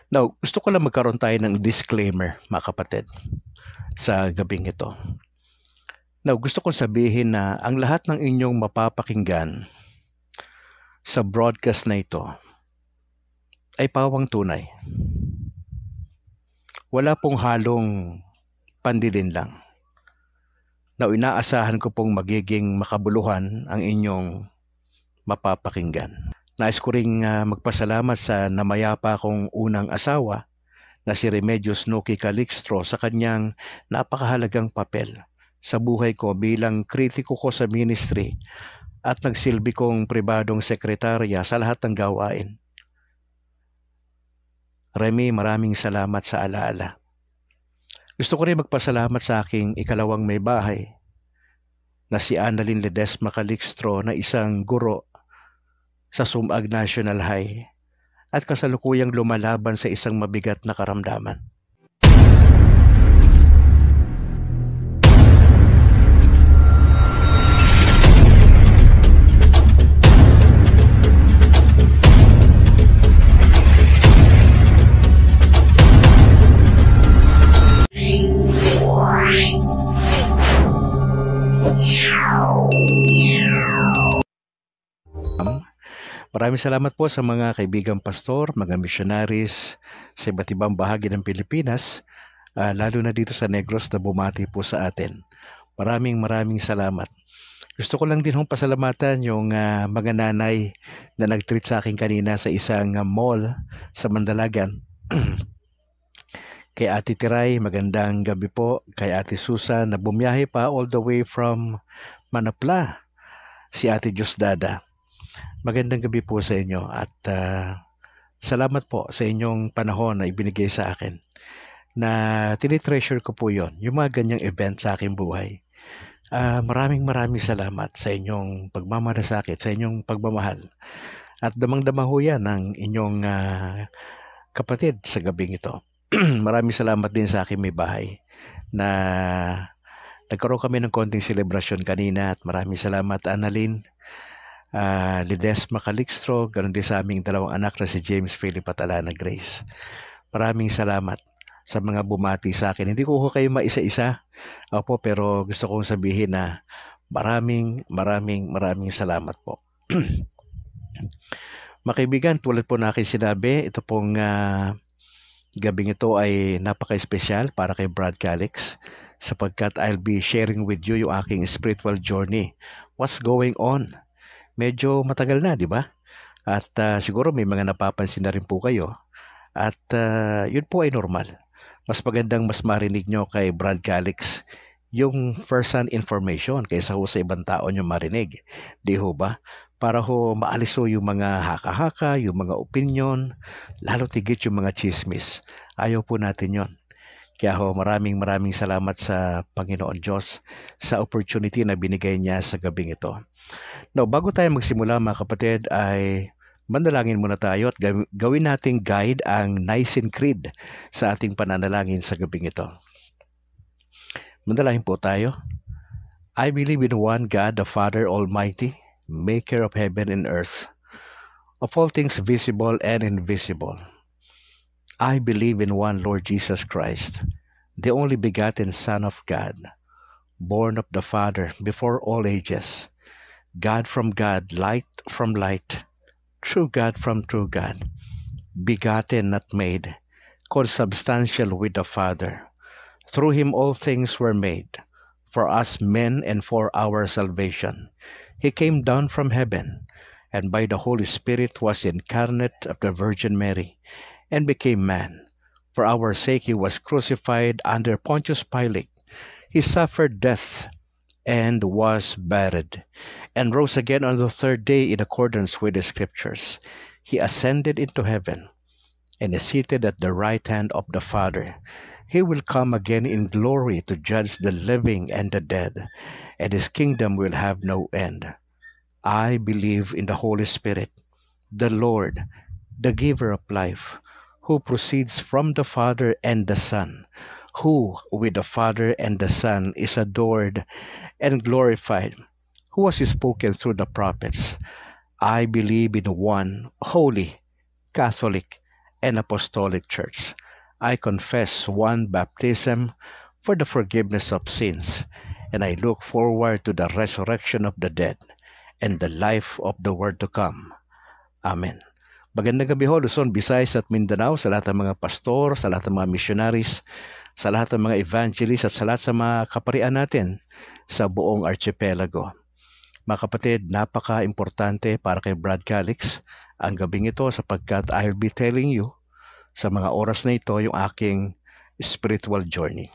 Now, gusto ko lang magkaroon tayo ng disclaimer, mga kapatid, sa gabing ito. Now, gusto kong sabihin na ang lahat ng inyong mapapakinggan sa broadcast na ito ay pawang tunay. Wala pong halong pandilin lang. Now, inaasahan ko pong magiging makabuluhan ang inyong mapapakinggan. Nais ko ring magpasalamat sa namayapa kong unang asawa na si Remedios Nuki Calixtro sa kanyang napakahalagang papel sa buhay ko bilang kritiko ko sa ministry at nagsilbi kong pribadong sekretarya sa lahat ng gawain. Remy, maraming salamat sa alaala. Gusto ko rin magpasalamat sa aking ikalawang may bahay na si Annalyn Ledesma Calixtro na isang guro sa Sumag National High at kasalukuyang lumalaban sa isang mabigat na karamdaman. Maraming salamat po sa mga kaibigang pastor, mga missionaries sa iba't ibang bahagi ng Pilipinas, lalo na dito sa Negros na bumati po sa atin. Maraming salamat. Gusto ko lang din pasalamatan yung mga nanay na nag-treat sa akin kanina sa isang mall sa Mandalagan. Kay Ate Tiray, magandang gabi po. Kay Ate Susan na bumiyahe pa all the way from Manapla. Si Ate Diosdada. Magandang gabi po sa inyo at salamat po sa inyong panahon na ibinigay sa akin na tinitreasure ko po yon, yung mga ganyang event sa aking buhay. Maraming salamat sa inyong pagmamalasakit, sa inyong pagmamahal at damang-dama ho yan ng inyong kapatid sa gabing ito. Maraming salamat din sa aking may bahay na nagkaroon kami ng konting celebration kanina at maraming salamat Annalyn Ledesma Calixtro, ganoon din sa aming dalawang anak na si James Philip at Alana Grace. Maraming salamat sa mga bumati sa akin. Hindi ko kayo maisa-isa, opo, pero gusto kong sabihin na maraming salamat po. Mga kaibigan, tulad po na aking sinabi, ito pong gabing ito ay napaka-espesyal para kay Brad Calix sapagkat I'll be sharing with you yung aking spiritual journey. What's going on? Medyo matagal na, di ba? At siguro may mga napapansin na rin po kayo. At yun po ay normal. Mas magandang mas marinig nyo kay Brad Calix yung first-hand information kaysa ho sa ibang tao nyo marinig. Di ho ba? Para ho maalis ho yung mga haka-haka, yung mga opinion, lalo tigit yung mga chismis. Ayaw po natin yon. Kaya ho maraming salamat sa Panginoon Diyos sa opportunity na binigay niya sa gabing ito. Now, bago tayo magsimula mga kapatid ay manalangin muna tayo at gawin nating guide ang Nicene Creed sa ating pananalangin sa gabing ito. Manalangin po tayo. I believe in one God, the Father Almighty, maker of heaven and earth, of all things visible and invisible. I believe in one Lord Jesus Christ, the only begotten Son of God, born of the Father before all ages, God from God, light from light, true God from true God, begotten, not made, consubstantial with the Father. Through him all things were made, for us men and for our salvation. He came down from heaven, and by the Holy Spirit was incarnate of the Virgin Mary, and became man. For our sake he was crucified under Pontius Pilate. He suffered death and was buried, and rose again on the third day in accordance with the Scriptures. He ascended into heaven, and is seated at the right hand of the Father. He will come again in glory to judge the living and the dead, and his kingdom will have no end. I believe in the Holy Spirit, the Lord, the giver of life, who proceeds from the Father and the Son, who with the Father and the Son is adored and glorified, who was spoken through the prophets. I believe in one holy, Catholic, and Apostolic Church. I confess one baptism for the forgiveness of sins, and I look forward to the resurrection of the dead and the life of the world to come. Amen. Magandang gabi ho, Luzon, Visayas at Mindanao, sa lahat ng mga pastor, sa lahat ng mga missionaries, sa lahat ng mga evangelists at sa lahat sa mga kaparian natin sa buong archipelago. Mga kapatid, napaka-importante para kay Brad Calix ang gabing ito sapagkat I'll be telling you sa mga oras na ito yung aking spiritual journey.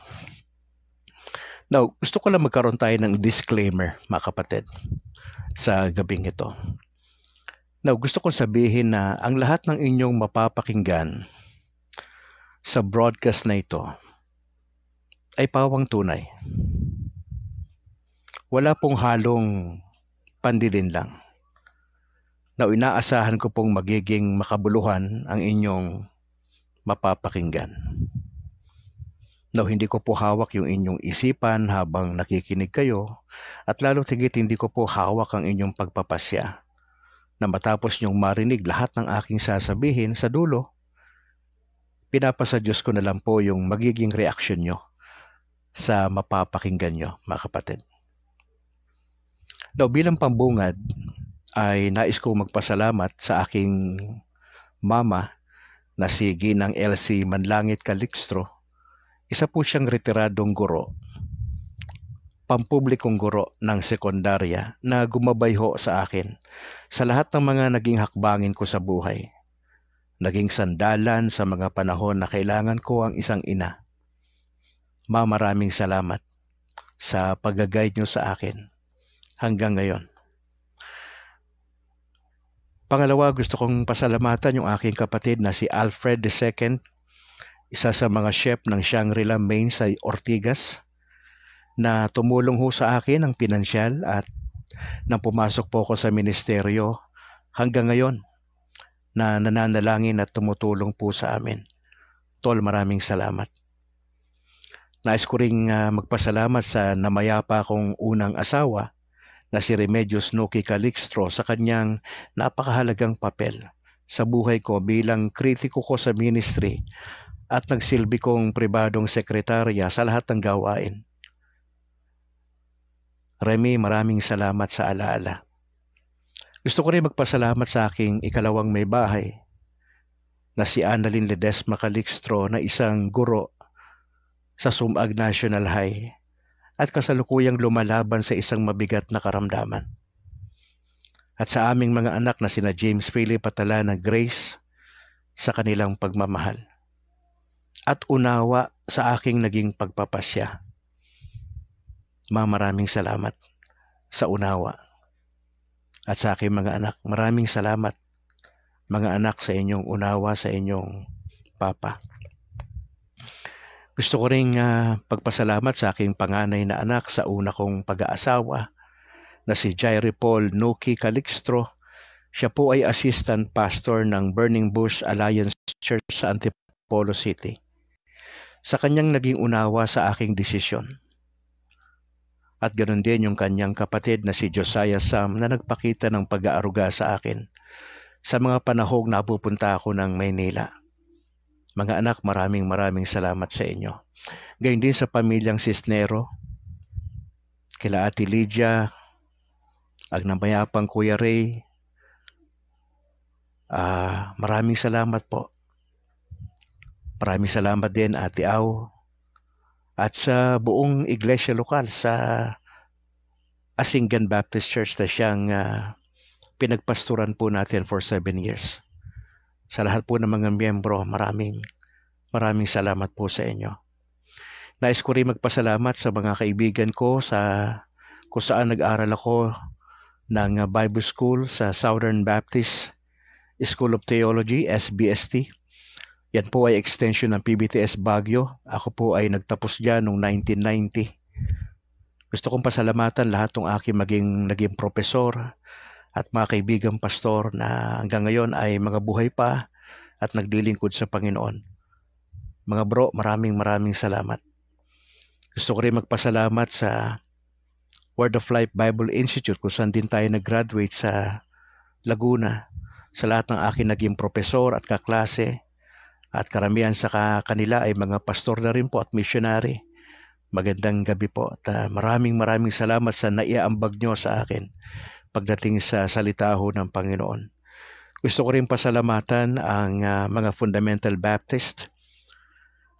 Now, gusto ko lang magkaroon tayo ng disclaimer, mga kapatid, sa gabing ito. Now, gusto kong sabihin na ang lahat ng inyong mapapakinggan sa broadcast na ito ay pawang tunay. Wala pong halong pandilin lang. Now, inaasahan ko pong magiging makabuluhan ang inyong mapapakinggan. Now, hindi ko po hawak yung inyong isipan habang nakikinig kayo at lalo tigit hindi ko po hawak ang inyong pagpapasya na matapos nyong marinig lahat ng aking sasabihin sa dulo, pinapasa Diyos ko na lang po yung magiging reaksyon nyo sa mapapakinggan nyo, mga kapatid. Now, bilang pambungad, ay nais kong magpasalamat sa aking mama na si Ginang Elsie Manlangit Calixtro. Isa po siyang retiradong guro, pampublikong guro ng sekundarya na gumabay ho sa akin sa lahat ng mga naging hakbangin ko sa buhay. Naging sandalan sa mga panahon na kailangan ko ang isang ina. Ma, maraming salamat sa pag-guide nyo sa akin hanggang ngayon. Pangalawa, gusto kong pasalamatan yung aking kapatid na si Alfred II, isa sa mga chef ng Shangri-La Main sa Ortigas, na tumulong ho sa akin ng pinansyal at nang pumasok po ako sa ministeryo hanggang ngayon na nananalangin at tumutulong po sa amin. Tol, maraming salamat. Nais ko ring magpasalamat sa namayapa kong unang asawa na si Remedios Nuki Calixtro sa kanyang napakahalagang papel sa buhay ko bilang kritiko ko sa ministry at nagsilbi kong pribadong sekretarya sa lahat ng gawain. Remy, maraming salamat sa alaala. Gusto ko rin magpasalamat sa aking ikalawang may bahay na si Annalyn Ledesma Calixtro na isang guro sa Sumag National High at kasalukuyang lumalaban sa isang mabigat na karamdaman. At sa aming mga anak na sina James Philip at Alana Grace sa kanilang pagmamahal. At unawa sa aking naging pagpapasya. Maraming salamat sa unawa. At sa aking mga anak, maraming salamat mga anak sa inyong unawa sa inyong papa. Gusto ko ring pagpasalamat sa aking panganay na anak sa una kong pag-aasawa na si Jairi Paul Nuki Calixtro. Siya po ay assistant pastor ng Burning Bush Alliance Church sa Antipolo City. Sa kanyang naging unawa sa aking desisyon. At ganoon din yung kanyang kapatid na si Josiah Sam na nagpakita ng pag-aaruga sa akin sa mga panahong napupunta ako ng Maynila. Mga anak, maraming salamat sa inyo. Gayon din sa pamilyang Cisnero, kila Ate Lydia, ang namayapang Kuya Ray, maraming salamat po. Maraming salamat din Ate Au at sa buong iglesia lokal sa Asingan Baptist Church na siyang pinagpasturan po natin for 7 years. Sa lahat po ng mga miyembro, maraming salamat po sa inyo. Nais ko rin magpasalamat sa mga kaibigan ko kung saan nag-aral ako ng Bible School sa Southern Baptist School of Theology, SBST. Yan po ay extension ng PBTS Baguio. Ako po ay nagtapos dyan noong 1990. Gusto kong pasalamatan lahat ng aking naging profesor at mga kaibigang pastor na hanggang ngayon ay mga buhay pa at naglilingkod sa Panginoon. Mga bro, maraming salamat. Gusto ko rin magpasalamat sa Word of Life Bible Institute kung saan din tayo nag-graduate sa Laguna. Sa lahat ng aking naging profesor at kaklase, At karamihan sa kanila ay mga pastor na rin po at missionary. Magandang gabi po at maraming salamat sa naiaambag nyo sa akin pagdating sa salita ho ng Panginoon. Gusto ko rin pasalamatan ang mga Fundamental Baptist,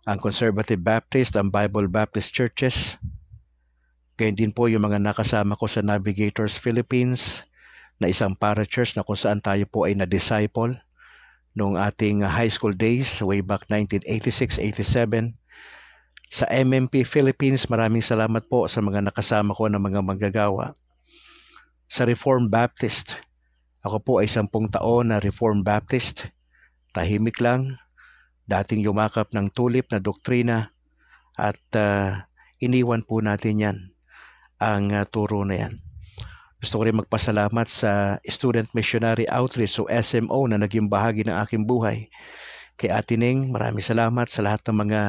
ang Conservative Baptist, ang Bible Baptist Churches. Gayon din po yung mga nakasama ko sa Navigators Philippines na isang parachurch na kung saan tayo po ay na-disciple noong ating high school days way back 1986-87. Sa MMP Philippines, maraming salamat po sa mga nakasama ko na mga manggagawa. Sa Reformed Baptist, ako po ay 10 taon na Reformed Baptist. Tahimik lang, dating yumakap ng tulip na doktrina at iniwan po natin yan, ang turo na yan. Gusto ko rin magpasalamat sa Student Missionary Outreach o SMO na naging bahagi ng aking buhay. Kay Ate Ning, maraming salamat sa lahat ng mga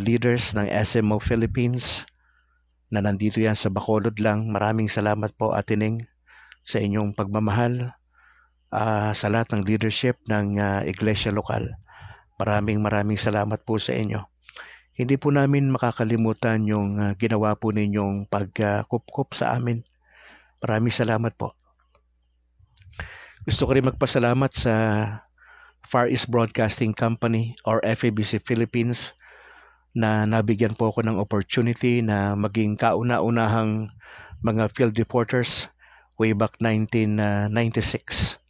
leaders ng SMO Philippines na nandito yan sa Bacolod lang. Maraming salamat po Ate Ning sa inyong pagmamahal sa lahat ng leadership ng iglesia lokal. Maraming salamat po sa inyo. Hindi po namin makakalimutan yung ginawa po ninyong pagkup-kup sa amin. Maraming salamat po. Gusto ko rin magpasalamat sa Far East Broadcasting Company or FEBC Philippines na nabigyan po ako ng opportunity na maging kauna-unahang mga field reporters way back 1996.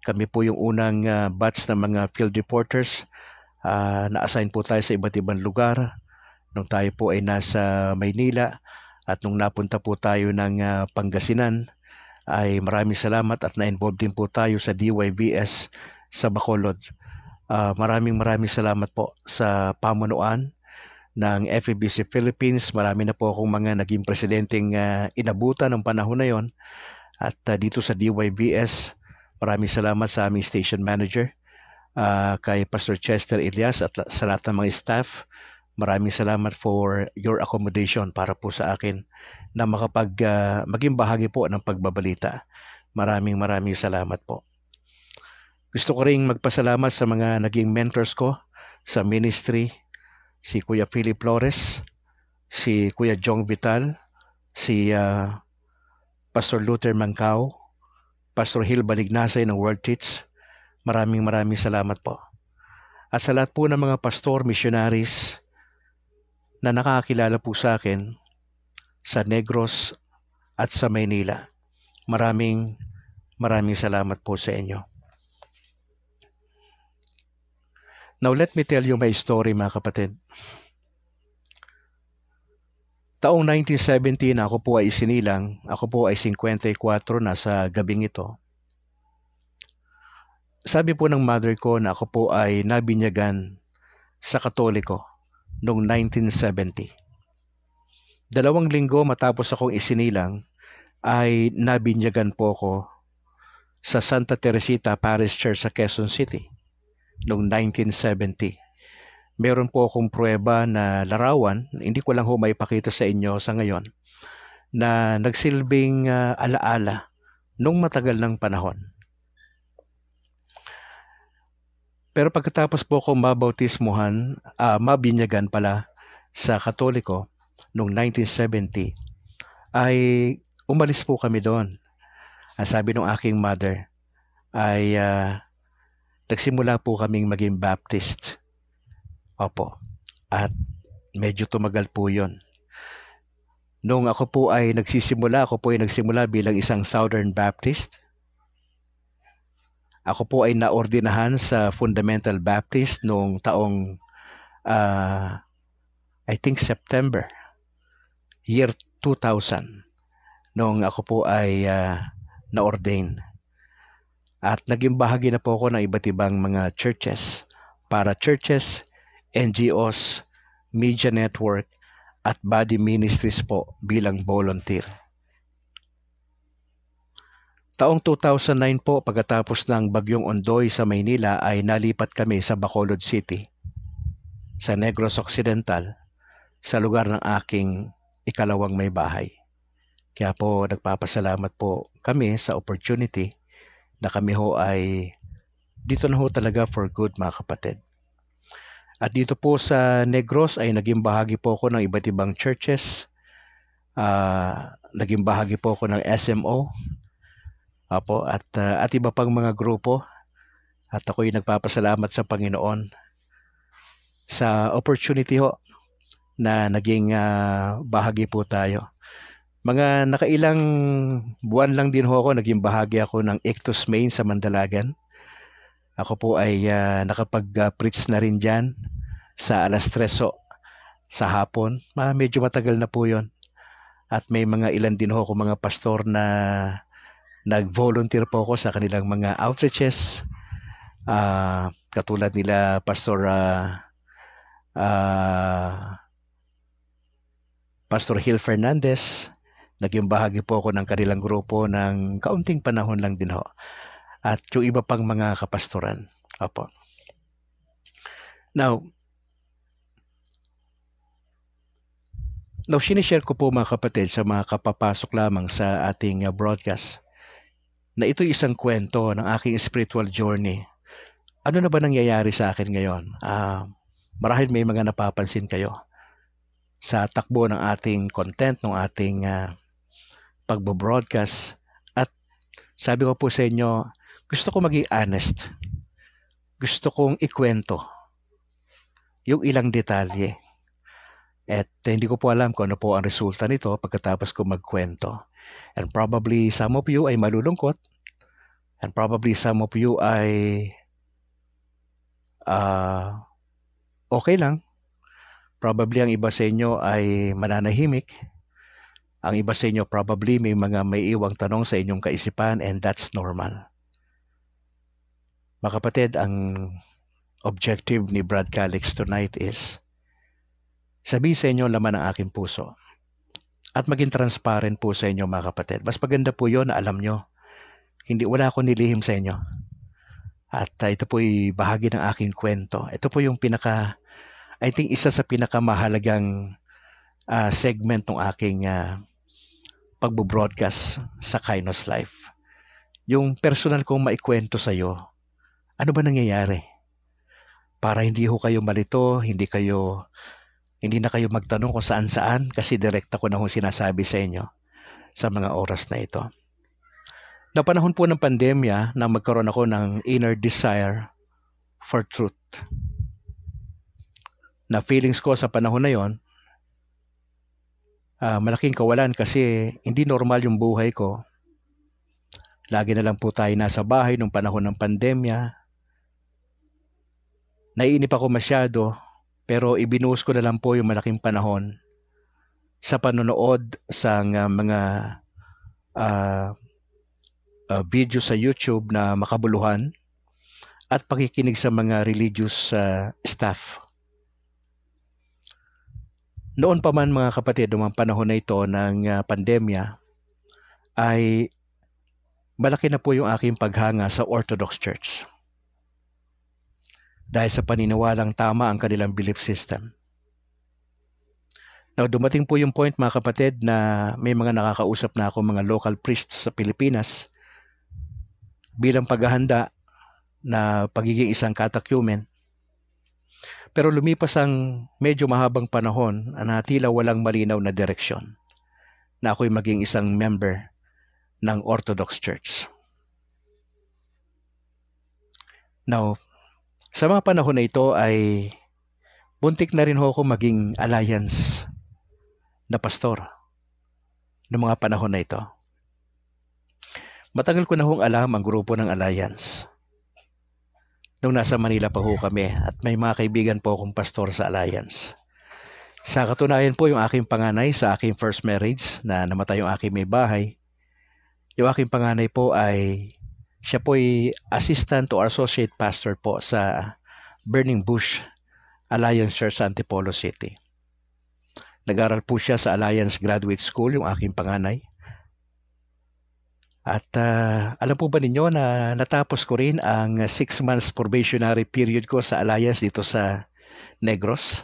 Kami po yung unang batch ng mga field reporters. Na-assign po tayo sa iba't ibang lugar nung tayo po ay nasa Maynila at nung napunta po tayo ng Pangasinan ay maraming salamat at na-involve din po tayo sa DYVS sa Bacolod. Maraming salamat po sa pamunuan ng FEBC Philippines. Marami na po akong mga naging presidenteng inabutan ng panahon na yon. At dito sa DYVS, maraming salamat sa aming station manager, kay Pastor Chester Elias at sa lahat ng mga staff. Maraming salamat for your accommodation para po sa akin na maging bahagi po ng pagbabalita. Maraming salamat po. Gusto ko ring magpasalamat sa mga naging mentors ko sa ministry, si Kuya Philip Flores, si Kuya Jong Vital, si Pastor Luther Mancao, Pastor Hil Balignasay ng World Teach. Maraming salamat po. At sa lahat po ng mga pastor, missionaries na nakakilala po sa akin sa Negros at sa Maynila. Maraming salamat po sa inyo. Now let me tell you my story mga kapatid. Taong 1970 na ako po ay isinilang. Ako po ay 54 na sa gabing ito. Sabi po ng mother ko na ako po ay nabinyagan sa Katoliko noong 1970. 2 linggo matapos akong isinilang ay nabinyagan po ako sa Santa Teresita Parish Church sa Quezon City noong 1970. Meron po akong pruweba na larawan, hindi ko lang ho maipakita sa inyo sa ngayon, na nagsilbing alaala nung matagal ng panahon. Pero pagkatapos po akong mabinyagan pala sa Katoliko noong 1970, ay umalis po kami doon. Ang sabi ng aking mother ay nagsimula po kaming maging Baptist. Opo. At medyo tumagal po yun. Nung ako po ay nagsimula bilang isang Southern Baptist. Ako po ay naordinahan sa Fundamental Baptist noong taong I think September year 2000 noong ako po ay na-ordain. At naging bahagi na po ako ng iba't ibang mga churches, para churches, NGOs, media network, at body ministries po bilang volunteer. Taong 2009 po, pagkatapos ng Bagyong Ondoy sa Maynila, ay nalipat kami sa Bacolod City, sa Negros Occidental, sa lugar ng aking ikalawang may bahay. Kaya po nagpapasalamat po kami sa opportunity na kami ho ay dito na ho talaga for good mga kapatid. At dito po sa Negros ay naging bahagi po ako ng iba't ibang churches. Naging bahagi po ako ng SMO. At iba pang mga grupo. At ako'y nagpapasalamat sa Panginoon sa opportunity ho na naging bahagi po tayo. Mga nakailang buwan lang din ho ako, naging bahagi ako ng Ictus Main sa Mandalagan. Ako po ay nakapag-preach na rin dyan sa alas 3 sa hapon. Medyo matagal na po yon. At may mga ilan din ho ako mga pastor na nag-volunteer po ako sa kanilang mga outreaches. Katulad nila Pastor Hill Fernandez. Naging bahagi po ako ng kanilang grupo ng kaunting panahon lang din ho. At yung iba pang mga kapastoran. Now, sinishare ko po mga kapatid sa mga kapapasok lamang sa ating broadcast na ito isang kwento ng aking spiritual journey. Ano na ba nangyayari sa akin ngayon? Marahil may mga napapansin kayo sa takbo ng ating content, ng ating pagbo-broadcast. At sabi ko po sa inyo, gusto ko maging honest. Gusto kong ikwento yung ilang detalye. At hindi ko po alam kung ano po ang resulta nito pagkatapos ko magkwento. And probably some of you ay malulungkot. And probably some of you ay okay lang. Probably ang iba sa inyo ay mananahimik. Ang iba sa inyo probably may iwang tanong sa inyong kaisipan, and that's normal. Mga kapatid, ang objective ni Brad Calix tonight is sabihin sa inyo laman ng aking puso at maging transparent po sa inyo mga kapatid. Mas maganda po yun na alam nyo, wala akong nilihim sa inyo. At ito po ay bahagi ng aking kwento. Ito po yung I think isa sa pinakamahalagang segment ng aking pagbo-broadcast sa Kainos Life. Yung personal kong maikwento sa iyo, ano ba nangyayari? Para hindi ho kayo malito, hindi na kayo magtanong kung saan-saan kasi direkta ko na hong sinasabi sa inyo sa mga oras na ito. Na panahon po ng pandemya na magkaroon ako ng inner desire for truth. Na feelings ko sa panahon na yon, malaking kawalan kasi hindi normal yung buhay ko. Lagi na lang po tayo nasa bahay nung panahon ng pandemya. Naiinip ako masyado, pero ibinuhos ko na lang po yung malaking panahon sa panonood sa mga video sa YouTube na makabuluhan at pakikinig sa mga religious staff. Noon pa man mga kapatid, noong panahon na ito ng pandemya, ay malaki na po yung aking paghanga sa Orthodox Church. Dahil sa paniniwalang tama ang kanilang belief system. Now, dumating po yung point mga kapatid na may mga nakakausap na ako mga local priests sa Pilipinas bilang paghahanda na pagiging isang catechumen. Pero lumipas ang medyo mahabang panahon na tila walang malinaw na direksyon na ako'y maging isang member ng Orthodox Church. Now, sa mga panahon na ito ay buntik na rin ako maging alliance na pastor ng mga panahon na ito. Matagal ko na hong alam ang grupo ng alliance. Nung nasa Manila pa ho kami at may mga kaibigan po akong pastor sa Alliance. Sa katunayan po yung aking panganay sa aking first marriage na namatay yung aking may bahay. Yung aking panganay po siya po ay assistant or associate pastor po sa Burning Bush Alliance Church sa Antipolo City. Nag-aral po siya sa Alliance Graduate School yung aking panganay. At alam po ba ninyo na natapos ko rin ang 6 months probationary period ko sa Alliance dito sa Negros.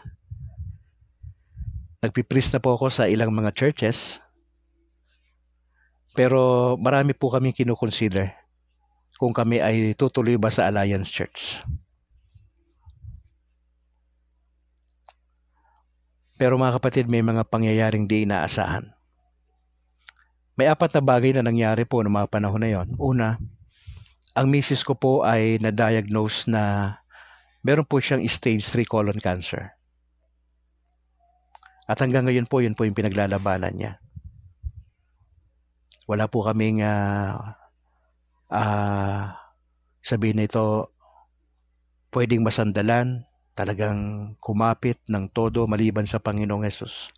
Nagpipreach na po ako sa ilang mga churches. Pero marami po kami kinukonsider kung kami ay tutuloy ba sa Alliance Church. Pero mga kapatid, may mga pangyayaring di inaasahan. May 4 na bagay na nangyari po noong mga panahon na yon. Una, ang misis ko po ay na-diagnose na meron po siyang stage 3 colon cancer. At hanggang ngayon po, yun po yung pinaglalabanan niya. Wala po kaming sabihin na ito, pwedeng masandalan, talagang kumapit ng todo maliban sa Panginoong Hesus.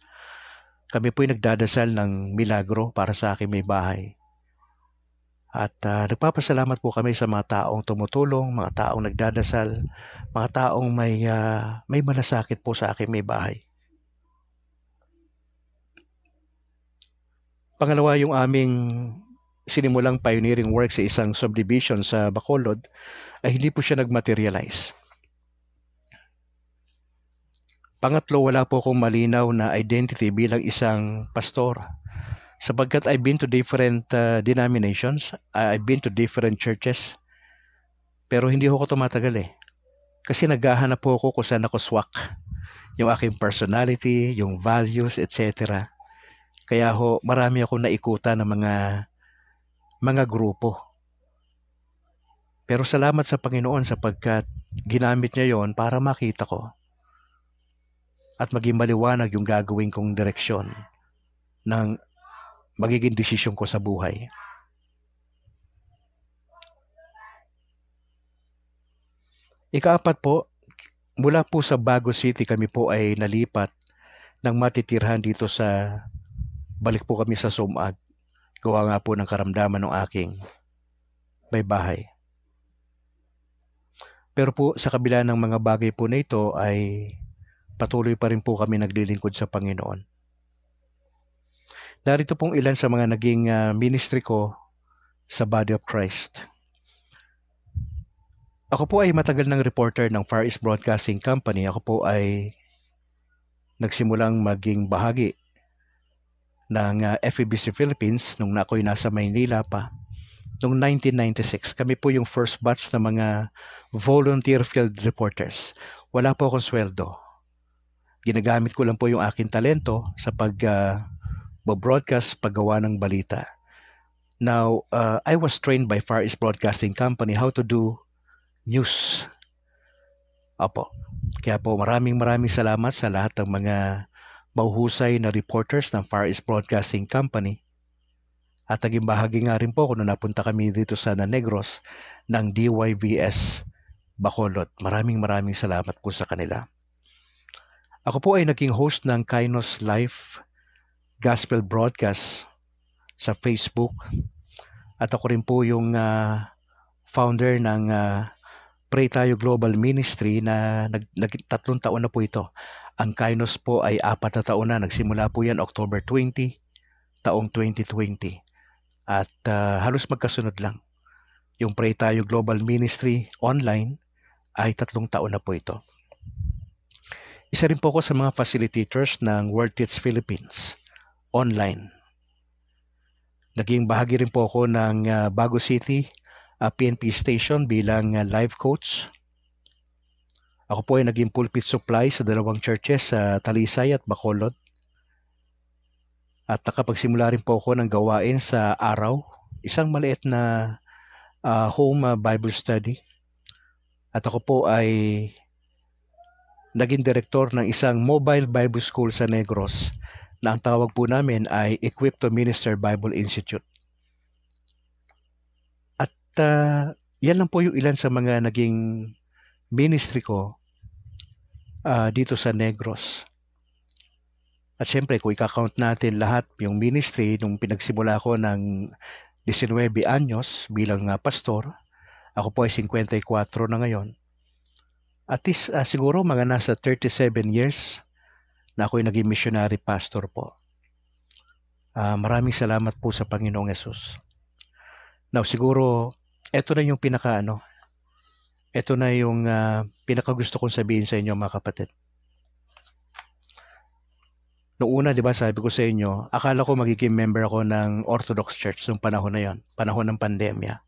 Kami po'y nagdadasal ng milagro para sa aking may bahay. At nagpapasalamat po kami sa mga taong tumutulong, mga taong nagdadasal, mga taong may malasakit po sa aking may bahay. Pangalawa, yung aming sinimulang pioneering work sa isang subdivision sa Bacolod ay hindi po siya nag-materialize. Pangatlo, wala po akong malinaw na identity bilang isang pastor. Sapagkat I've been to different denominations, I've been to different churches, pero hindi ako tumatagal eh. Kasi naghahanap po ako kung saan ako swak. Yung aking personality, yung values, etc. Kaya marami akong naikutan ng mga grupo. Pero salamat sa Panginoon sapagkat ginamit niya yon para makita ko at maging maliwanag yung gagawin kong direksyon ng magiging desisyon ko sa buhay. Ika-4 po, mula po sa Bago City kami po ay nalipat ng matitirhan dito sa balik po kami sa Sumag. Gawa nga po ng karamdaman ng aking may bahay. Pero po sa kabila ng mga bagay po na ito ay patuloy pa rin po kami naglilingkod sa Panginoon. Narito pong ilan sa mga naging ministry ko sa Body of Christ. Ako po ay matagal ng reporter ng Far East Broadcasting Company. Ako po ay nagsimulang maging bahagi ng FEBC Philippines nung ako'y nasa Maynila pa. Noong 1996, kami po yung first batch na mga volunteer field reporters. Wala po akong sweldo. Ginagamit ko lang po yung aking talento sa pag-broadcast, paggawa ng balita. Now, I was trained by Far East Broadcasting Company how to do news. Opo. Kaya po maraming salamat sa lahat ng mga mahuhusay na reporters ng Far East Broadcasting Company. At naging bahagi nga rin po kung napunta kami dito sa Negros ng DYVS Bacolod. Maraming salamat po sa kanila. Ako po ay naging host ng Kainos Life Gospel Broadcast sa Facebook. At ako rin po yung founder ng Pray Tayo Global Ministry na 3 taon na po ito. Ang Kainos po ay 4 na taon na. Nagsimula po yan October 20, taong 2020. At halos magkasunod lang. Yung Pray Tayo Global Ministry online ay 3 taon na po ito. Isa rin po ako sa mga facilitators ng World Teach Philippines online. Naging bahagi rin po ako ng Bago City PNP station bilang life coach. Ako po ay naging pulpit supply sa 2 churches sa Talisay at Bacolod. At nakapagsimula rin po ako ng gawain sa Araw, isang maliit na home Bible study. At ako po ay naging direktor ng isang mobile Bible school sa Negros na ang tawag po namin ay Equipped to Minister Bible Institute. At yan lang po yung ilan sa mga naging ministry ko dito sa Negros. At syempre, kung i-count natin lahat yung ministry nung pinagsimula ko ng 19 anyos bilang pastor, ako po ay 54 na ngayon. At least siguro mga nasa 37 years na ako'y naging missionary pastor po. Maraming salamat po sa Panginoong Hesus. Now siguro, ito na yung ito na yung pinakagusto kong sabihin sa inyo mga kapatid. Noong una, di ba, sabi ko sa inyo, akala ko magiging member ako ng Orthodox Church noong panahon na yon, panahon ng pandemya.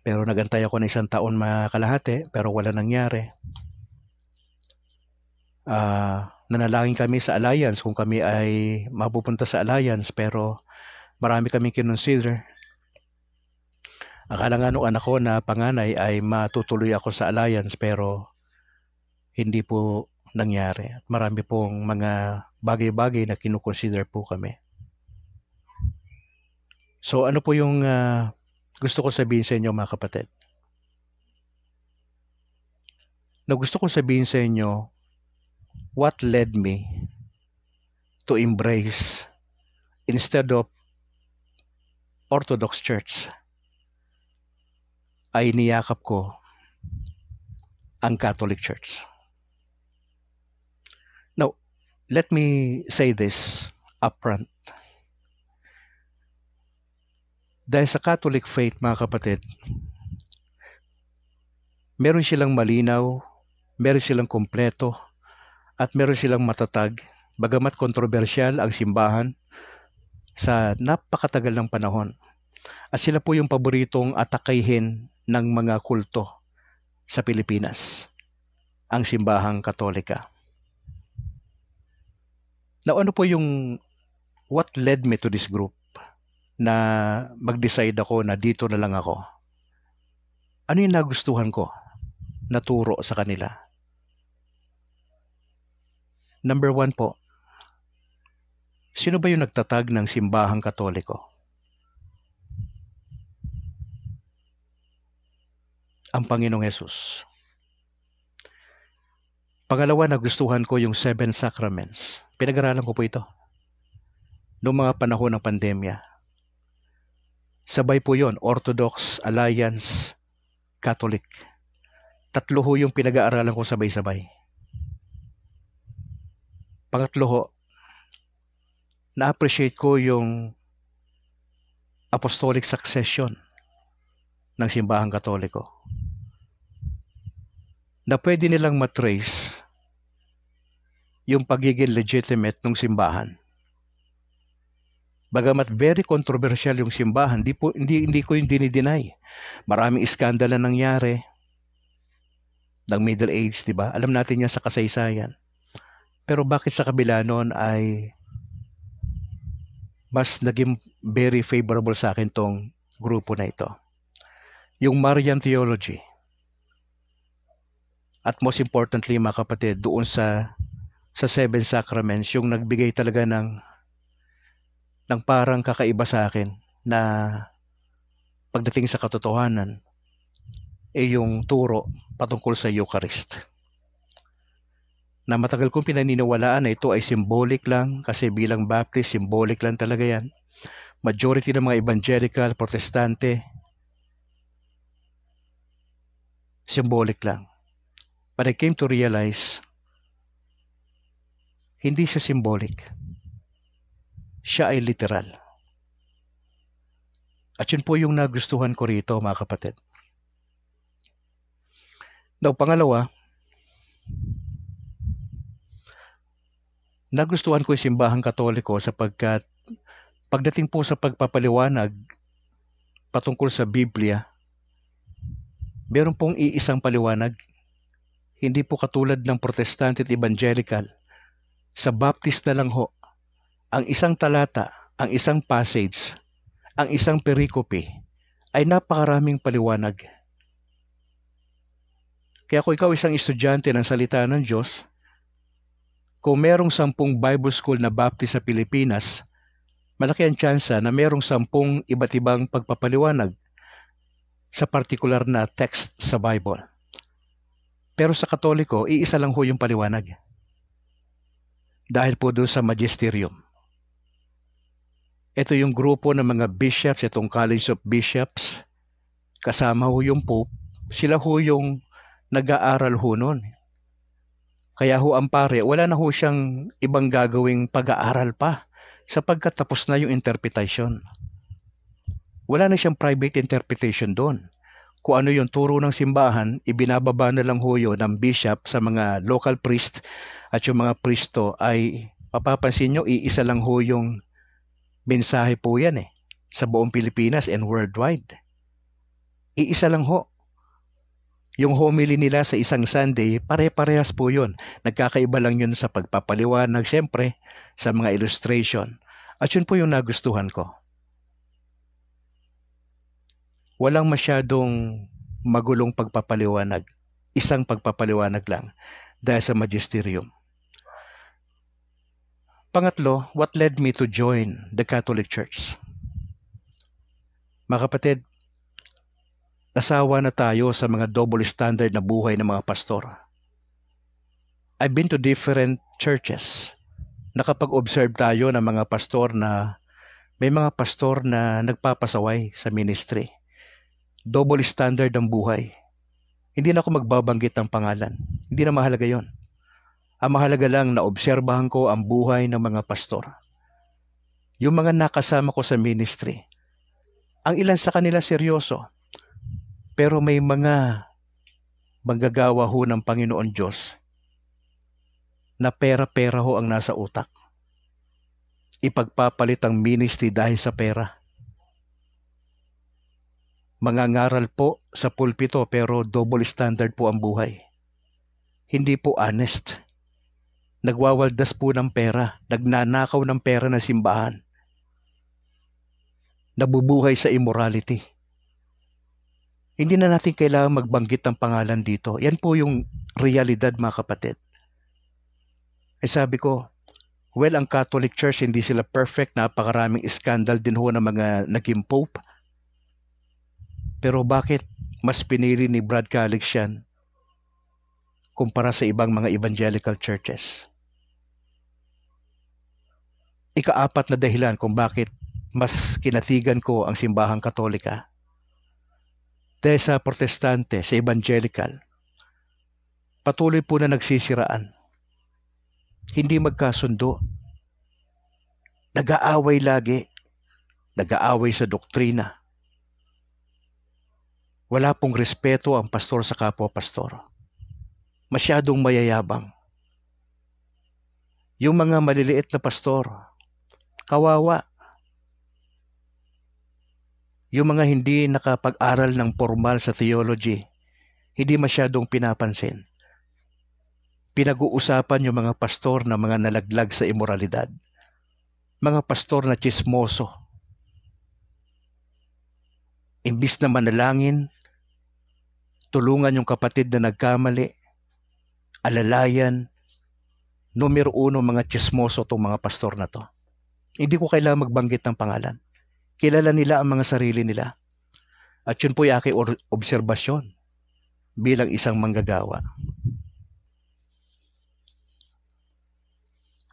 Pero nagantay ako ng 1 taon kalahati, pero wala nangyari. Nanalangin kami sa Alliance kung kami ay mapupunta sa Alliance, pero marami kaming kinonsider. Akala nga nung anak ko na panganay ay matutuloy ako sa Alliance, pero hindi po nangyari. Marami pong mga bagay-bagay na kinukonsider po kami. So ano po yung gusto ko sabihin sa inyo, mga kapatid? Na gusto ko sabihin sa inyo, what led me to embrace instead of Orthodox Church ay niyakap ko ang Catholic Church. Now, let me say this upfront. Dahil sa Catholic faith, mga kapatid, meron silang malinaw, meron silang kompleto, at meron silang matatag, bagamat kontrobersyal ang simbahan sa napakatagal ng panahon. At sila po yung paboritong atakahin ng mga kulto sa Pilipinas, ang simbahang Katolika. Now, ano po yung what led me to this group na mag-decide ako na dito na lang ako? Ano yung nagustuhan ko na turo sa kanila? Number 1 po, sino ba yung nagtatag ng simbahang Katoliko? Ang Panginoong Hesus. Pangalawa, nagustuhan ko yung 7 Sacraments. Pinag-aralan ko po ito noong mga panahon ng pandemya. Sabay po yon, Orthodox, Alliance, Catholic. 3 ho yung pinag-aaralan ko sabay-sabay. Pangatlo ho, na-appreciate ko yung apostolic succession ng simbahang Katoliko, na pwede nilang matrace yung pagiging legitimate ng simbahan. Bagamat very controversial yung simbahan, hindi ko yung dinideny. Maraming iskandalo nangyari ng Middle Age, di ba? Alam natin yan sa kasaysayan. Pero bakit sa kabila noon ay mas naging very favorable sa akin tong grupo na ito? Yung Marian Theology. At most importantly, mga kapatid, doon sa 7 Sacraments, yung nagbigay talaga ng parang kakaiba sa akin na pagdating sa katotohanan, yung turo patungkol sa Eucharist. Na matagal kong pinaniniwalaan na ito ay symbolic lang, kasi bilang Baptist, symbolic lang talaga yan. Majority ng mga evangelical, protestante, symbolic lang. But I came to realize, hindi siya symbolic. Siya ay literal. At yun po yung nagustuhan ko rito, mga kapatid. Now, pangalawa, nagustuhan ko yung simbahang Katoliko sapagkat pagdating po sa pagpapaliwanag patungkol sa Biblia, meron pong iisang paliwanag. Hindi po katulad ng Protestante at Evangelical. Sa Baptist na lang ho, ang isang talata, ang isang passage, ang isang perikope ay napakaraming paliwanag. Kaya kung ikaw isang estudyante ng salita ng Diyos, kung merong 10 Bible School na Baptist sa Pilipinas, malaki ang tsansa na merong 10 iba't ibang pagpapaliwanag sa partikular na text sa Bible. Pero sa Katoliko, iisa lang ho yung paliwanag. Dahil po doon sa magisterium. Ito yung grupo ng mga bishops, itong College of Bishops, kasama ho yung Pope, sila ho yung nag-aaral ho nun. Kaya ho ang pare, wala na ho siyang ibang gagawing pag-aaral pa sapagkat tapos na yung interpretation. Wala na siyang private interpretation doon. Kung ano yung turo ng simbahan, ibinababa na lang ho yun ng bishop sa mga local priest, at yung mga pristo ay mapapansin nyo, iisa lang ho yung mensahe po yan sa buong Pilipinas and worldwide. Iisa lang ho. Yung homily nila sa isang Sunday, pare-parehas po yun. Nagkakaiba lang yun sa pagpapaliwanag, siyempre, sa mga illustration. At yun po yung nagustuhan ko. Walang masyadong magulong pagpapaliwanag. Isang pagpapaliwanag lang dahil sa magisterium. Pangatlo, what led me to join the Catholic Church? Mga kapatid, nasawa na tayo sa mga double standard na buhay ng mga pastor. I've been to different churches. Nakapag-observe tayo ng mga pastor na may mga pastor na nagpapasaway sa ministry. Double standard ang buhay. Hindi na ako magbabanggit ng pangalan. Hindi na mahalaga yon. Ang mahalaga lang na obserbahan ko ang buhay ng mga pastor. Yung mga nakasama ko sa ministry. Ang ilan sa kanila seryoso. Pero may mga manggagawa ho ng Panginoon Diyos na pera-pera ho ang nasa utak. Ipagpapalit ang ministry dahil sa pera. Mangangaral po sa pulpito pero double standard po ang buhay. Hindi po honest. Nagwawaldas po ng pera. Nagnanakaw ng pera ng simbahan. Nabubuhay sa immorality. Hindi na natin kailangan magbanggit ng pangalan dito. Yan po yung realidad, mga kapatid. Sabi ko, well, ang Catholic Church hindi sila perfect. Napakaraming scandal din ho ng mga naging Pope. Pero bakit mas pinili ni Brad Calix yan kumpara sa ibang mga evangelical churches? Ika-apat na dahilan kung bakit mas kinatigan ko ang simbahang Katolika. Dahil sa Protestante, sa Evangelical, patuloy po na nagsisiraan. Hindi magkasundo. Nag-aaway lagi. Nag-aaway sa doktrina. Wala pong respeto ang pastor sa kapwa-pastor. Masyadong mayayabang. Yung mga maliliit na pastor, kawawa. Yung mga hindi nakapag-aral ng formal sa theology, hindi masyadong pinapansin. Pinag-uusapan yung mga pastor na mga nalaglag sa imoralidad. Mga pastor na chismoso. Imbis na manalangin, tulungan yung kapatid na nagkamali, alalayan, numero 1 mga chismoso itong mga pastor na to. Hindi ko kailangan magbanggit ng pangalan. Kilala nila ang mga sarili nila. At yun po yung aking obserbasyon bilang isang manggagawa.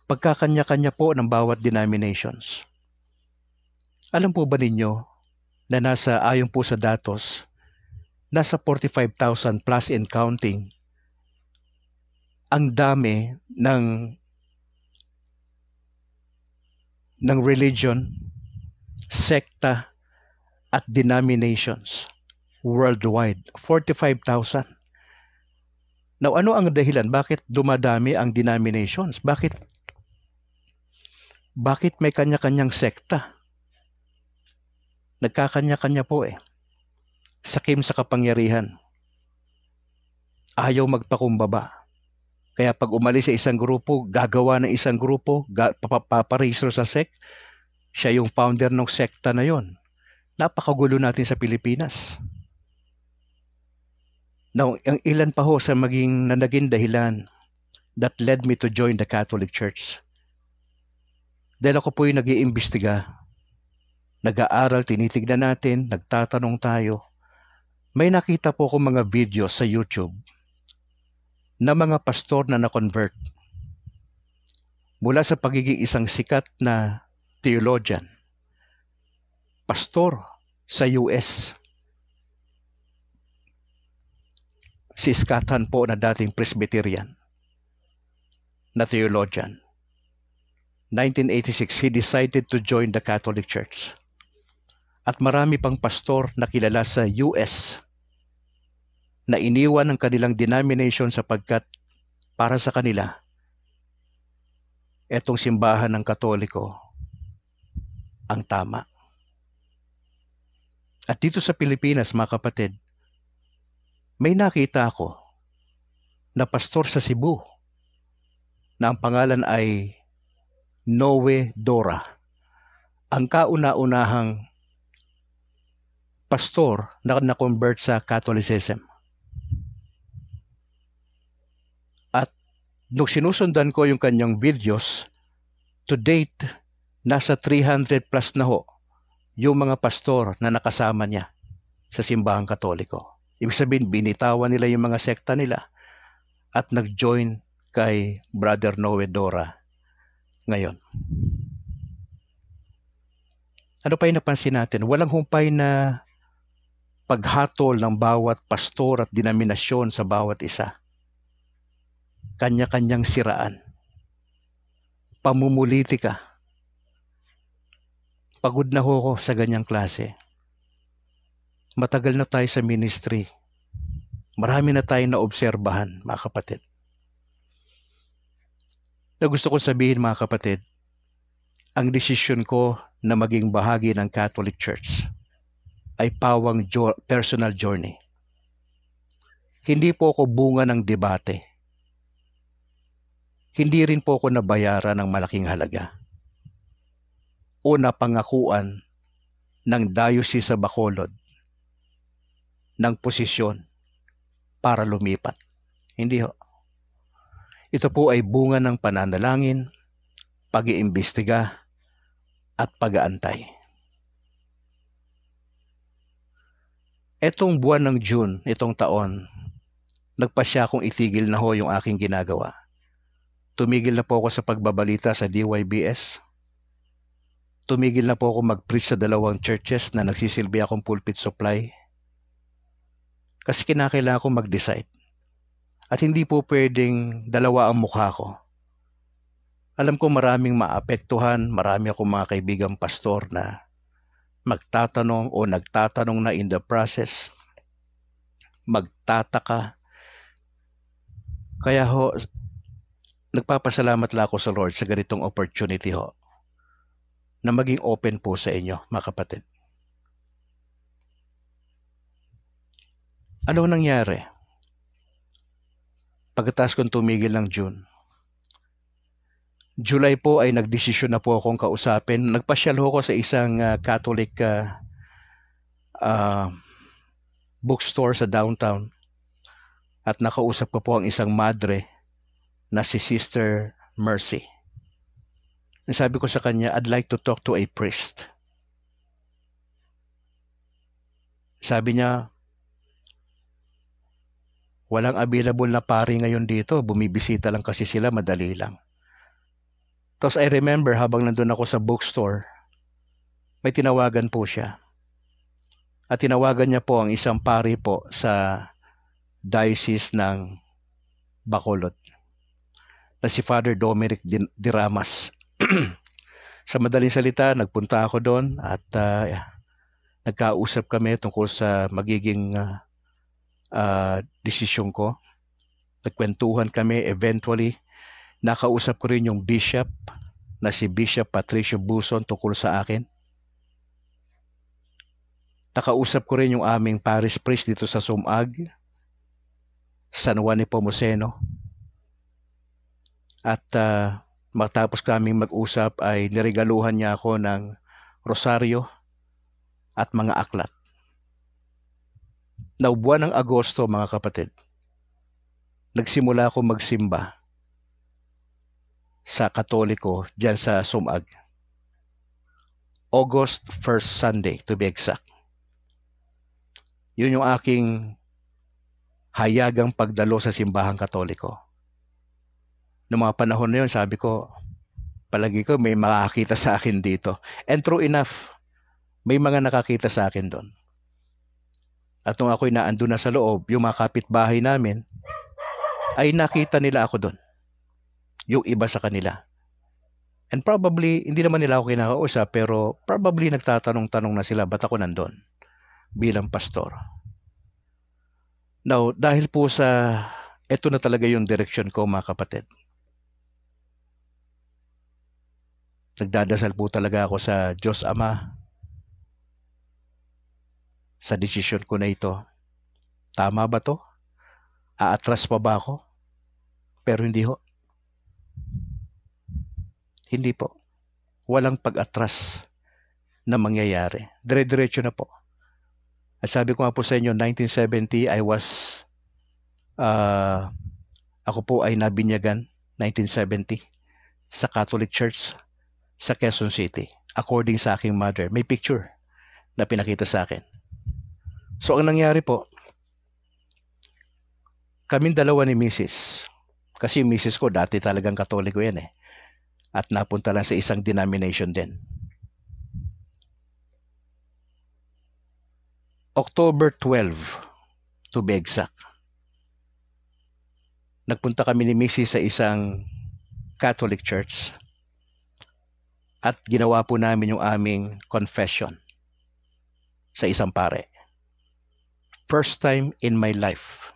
Pagkakanya-kanya po ng bawat denominations. Alam po ba ninyo na ayon po sa datos, nasa 45,000 plus in counting ang dami ng religion, sekta at denominations worldwide. 45,000. Now, ano ang dahilan? Bakit dumadami ang denominations? Bakit may kanya-kanyang sekta? Nagkakanya-kanya po eh. Sakim sa kapangyarihan. Ayaw magpakumbaba. Kaya pag umalis sa isang grupo, gagawa ng isang grupo, paparehistro sa sect, siya yung founder ng sekta na yon. Napakagulo natin sa Pilipinas. Now, ang ilan pa ho sa naging dahilan that led me to join the Catholic Church. Dahil ako po yung nag-iimbestiga, nag-aaral, tinitignan natin, nagtatanong tayo. May nakita po akong mga videos sa YouTube na mga pastor na na-convert mula sa pagiging isang sikat na theologian, pastor sa US. Si Scott Hahn po na dating Presbyterian na theologian. 1986, he decided to join the Catholic Church. At marami pang pastor na kilala sa US na iniwan ang kanilang denomination sapagkat para sa kanila, etong simbahan ng Katoliko ang tama. At dito sa Pilipinas, mga kapatid, may nakita ako na pastor sa Cebu na ang pangalan ay Noe Dora, ang kauna-unahang pastor na na-convert sa Catholicism. At nung sinusundan ko yung kanyang videos, to date, nasa 300 plus na ho yung mga pastor na nakasama niya sa simbahang Katoliko. Ibig sabihin, binitawan nila yung mga sekta nila at nag-join kay Brother Noe Dora ngayon. Ano pa yung napansin natin? Walang humpay na paghatol ng bawat pastor at denominasyon sa bawat isa. Kanya-kanyang siraan. Pamumulitika. Pagod na ho ako sa ganyang klase. Matagal na tayo sa ministry. Marami na tayong naobserbahan, mga kapatid. Na gusto kong sabihin, mga kapatid, ang desisyon ko na maging bahagi ng Catholic Church ay pawang personal journey. Hindi po ako bunga ng debate. Hindi rin po ako nabayaran ng malaking halaga o napangakuan ng Diocese sa Bacolod ng posisyon para lumipat. Hindi ho. Ito po ay bunga ng pananalangin, pag-iimbestiga, at pag-aantay. Etong buwan ng June, itong taon, nagpasya akong itigil na ho yung aking ginagawa. Tumigil na po ako sa pagbabalita sa DYBS. Tumigil na po ako mag-preach sa 2 churches na nagsisilbi akong pulpit supply. Kasi kinakailangan ko mag-decide. At hindi po pwedeng dalawa ang mukha ko. Alam ko maraming maapektuhan, marami akong mga kaibigang pastor na magtatanong o nagtatanong na in the process, magtataka. Kaya ho, nagpapasalamat lang ako sa Lord sa ganitong opportunity ho, na maging open po sa inyo, mga kapatid. Ano nangyari? Pagkatapos kong tumigil ng June, July po ay nagdesisyon na po akong kausapin. Nagpasyal ako sa isang Catholic bookstore sa downtown at nakausap ko po ang isang madre na si Sister Mercy. Sabi ko sa kanya, I'd like to talk to a priest. Sabi niya, walang available na pari ngayon dito. Bumibisita lang kasi sila, madali lang. Tapos I remember habang nandun ako sa bookstore, may tinawagan po siya. At tinawagan niya po ang isang pari po sa Diocese ng Bacolod na si Father Dominic Diramas. Sa madaling salita, nagpunta ako doon at nagkausap kami tungkol sa magiging desisyon ko. Nagkwentuhan kami, eventually nakausap ko rin yung bishop na si Bishop Patricio Buson tungkol sa akin. Nakausap ko rin yung aming parish priest dito sa Sumag, San Juan Nepomuceno. At matapos kaming mag-usap ay niregaluhan niya ako ng rosaryo at mga aklat. Na buwan ng Agosto, mga kapatid, nagsimula ako magsimba sa Katoliko dyan sa Sumag. August 1st Sunday, to be exact. Yun yung aking hayagang pagdalo sa simbahang Katoliko. Noong mga panahon na yun, sabi ko, palagi ko may makakita sa akin dito. And true enough, may mga nakakita sa akin doon. At nung ako'y naandun na sa loob, yung mga kapitbahay namin, ay nakita nila ako doon. Yung iba sa kanila. And probably, hindi naman nila ako kinakausap, pero probably nagtatanong-tanong na sila, ba't ako nandun bilang pastor? Now, dahil po sa, eto na talaga yung direksyon ko, mga kapatid. Nagdadasal po talaga ako sa Diyos Ama sa desisyon ko na ito. Tama ba to? Aatras pa ba ako? Pero hindi ho. Hindi po. Walang pag-atras na mangyayari. Dire-diretso na po. At sabi ko nga po sa inyo, 1970, ako po ay nabinyagan, 1970, sa Catholic Church sa Quezon City. According sa aking mother, may picture na pinakita sa akin. So ang nangyari po, kaming dalawa ni Mrs. Kasi yung Mrs. ko dati talagang Katoliko yan eh. At napunta lang sa isang denomination din. October 12, to be exact. Nagpunta kami ni Mrs. sa isang Catholic Church. At ginawa po namin yung aming confession sa isang pare. First time in my life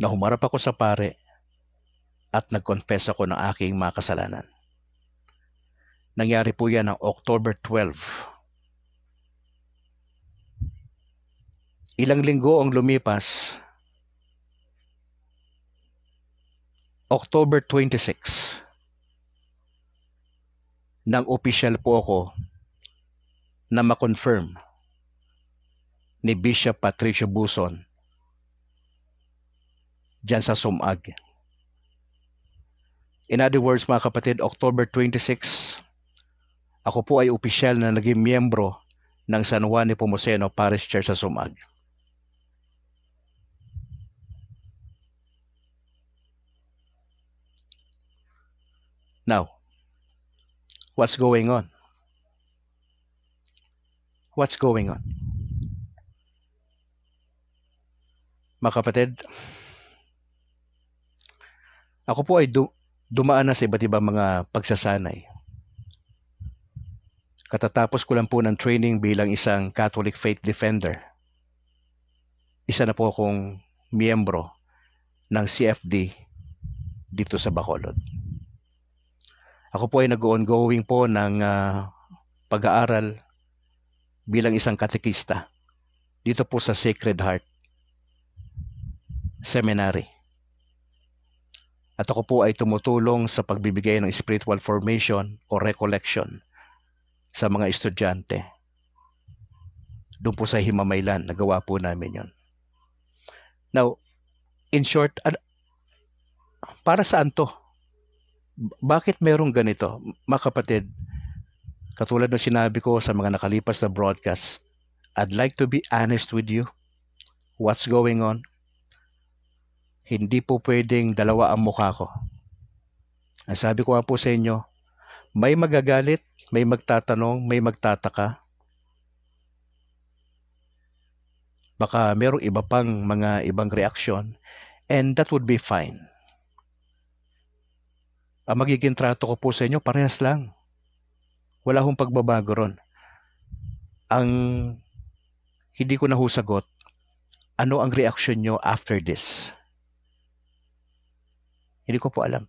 na humarap ako sa pare at nag-confess ako ng aking mga kasalanan. Nangyari po yan ng October 12. Ilang linggo ang lumipas, October 26, nang opisyal po ako na ma-confirm ni Bishop Patricio Buson dyan sa Sumag. In other words, mga kapatid, October 26, ako po ay opisyal na naging miyembro ng San Juan Nepomuceno Parish Church sa Sumag. Now, what's going on? What's going on? Mga kapatid, ako po ay dumaan na sa iba't ibang mga pagsasanay. Katatapos ko lang po ng training bilang isang Catholic Faith Defender. Isa na po akong miyembro ng CFD dito sa Bacolod. Ako po ay nag-ongoing po ng pag-aaral bilang isang katekista dito po sa Sacred Heart Seminary. At ako po ay tumutulong sa pagbibigay ng spiritual formation o recollection sa mga estudyante. Doon po sa Himamaylan, nagawa po namin yon. Now, in short, para saan to? Bakit merong ganito? Mga kapatid, katulad ng sinabi ko sa mga nakalipas na broadcast, I'd like to be honest with you. What's going on? Hindi po pwedeng dalawa ang mukha ko. Ang sabi ko nga po sa inyo, may magagalit, may magtatanong, may magtataka. Baka merong iba pang mga ibang reaksyon, and that would be fine. Ang magiging trato ko po sa inyo, parehas lang. Wala akong pagbabago ron. Ang hindi ko nahusagot, ano ang reaksyon nyo after this? Hindi ko po alam.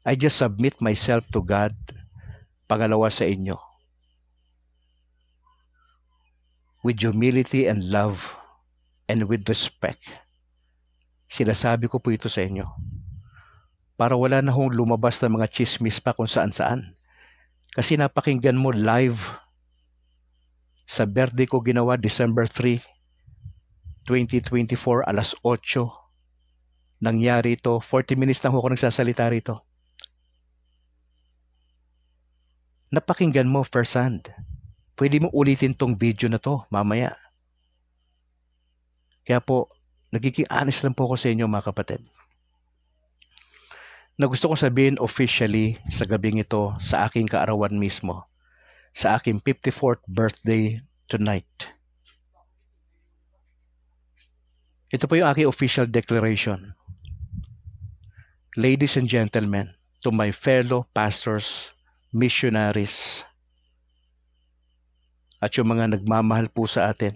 I just submit myself to God. Pangalawa sa inyo. With humility and love and with respect. Sinasabi ko po ito sa inyo. Para wala na hong lumabas na mga chismis pa kung saan-saan. Kasi napakinggan mo live. Sa birthday ko ginawa, December 3, 2024, alas 8. Nangyari ito, 40 minutes lang ako nagsasalita rito. Napakinggan mo first hand. Pwede mo ulitin tong video na to mamaya. Kaya po, nagiging honest lang po ako sa inyo mga kapatid. Na gusto kong sabihin officially sa gabing ito sa aking kaarawan mismo. Sa aking 54th birthday tonight. Ito po yung aking official declaration. Ladies and gentlemen, to my fellow pastors, missionaries, at yung mga nagmamahal po sa atin,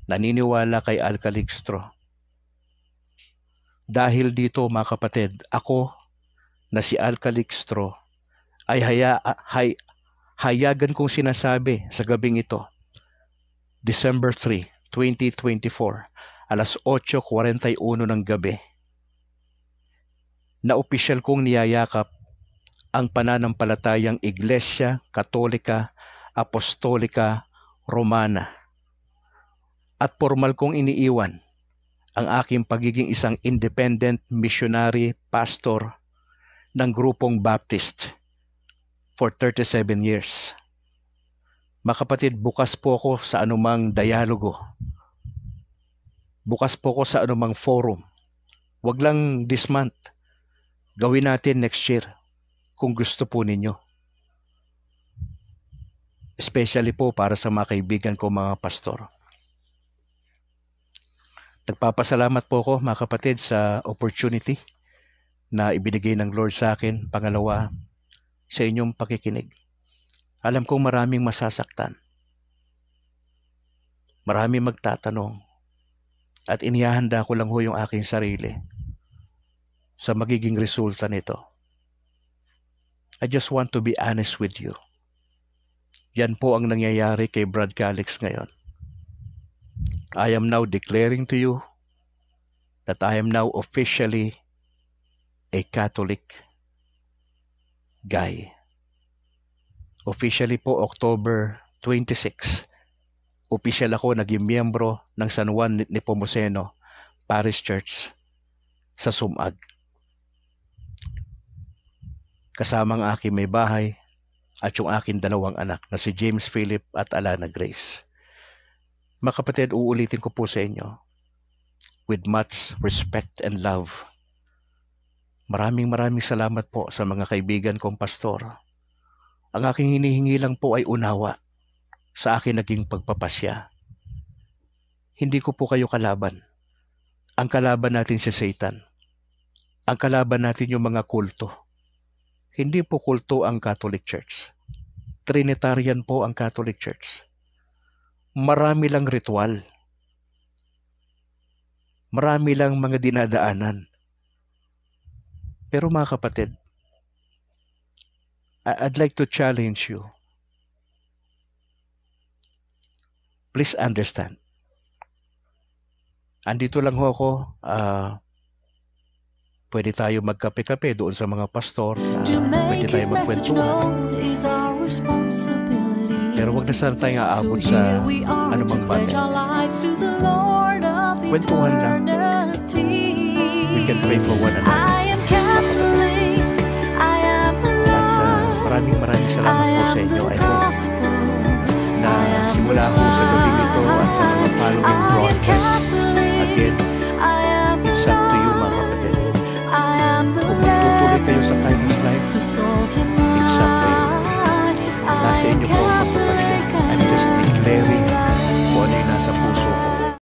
naniniwala kay Al Calixto. Dahil dito mga kapatid, ako na si Al Calixto ay hayagan kong sinasabi sa gabing ito, December 3, 2024, alas 8:41 ng gabi, na opisyal kong niyayakap ang pananampalatayang Iglesia Katolika Apostolika Romana at formal kong iniiwan ang aking pagiging isang independent missionary pastor ng grupong Baptist for 37 years. Mga kapatid, bukas po ako sa anumang dialogo. Bukas po ako sa anumang forum. Wag lang this month. Gawin natin next year kung gusto po ninyo. Especially po para sa mga kaibigan ko mga pastor. Nagpapasalamat po ako mga kapatid sa opportunity na ibinigay ng Lord sa akin. Pangalawa, sa inyong pakikinig. Alam kong maraming masasaktan. Maraming magtatanong. At inihahanda ko lang ho yung aking sarili sa magiging resulta nito. I just want to be honest with you. Yan po ang nangyayari kay Brad Calix ngayon. I am now declaring to you that I am now officially a Catholic guy. Officially po October 26, official ako naging miyembro ng San Juan Nepomuceno Parish Church sa Sumag. Kasama ang aking may bahay at yung aking dalawang anak na si James Philip at Alana Grace. Mga kapatid, uulitin ko po sa inyo with much respect and love. Maraming salamat po sa mga kaibigan kong pastor. Ang aking hinihingi lang po ay unawa sa akin naging pagpapasya. Hindi ko po kayo kalaban. Ang kalaban natin si Satan. Ang kalaban natin yung mga kulto. Hindi po kulto ang Catholic Church. Trinitarian po ang Catholic Church. Marami lang ritual. Marami lang mga dinadaanan. Pero mga kapatid, I'd like to challenge you. Please understand. Andito lang ho ako. Pwede tayo magkape-kape doon sa mga pastor. Pwede tayo magkwentuhan. Pero wag na sana tayong aabot sa anumang bagay. Kwentuhan lang. We can pray for one another. Maraming salamat po sa inyo. I hope na simula po sa gabi ito at sa mga following broadcast, again, it's up to you mga kapatid. Kung tutuloy kayo sa kindness life, it's up to you. Nasa inyo po ang pagpapasya. I'm just declaring kung ano yung nasa puso ko.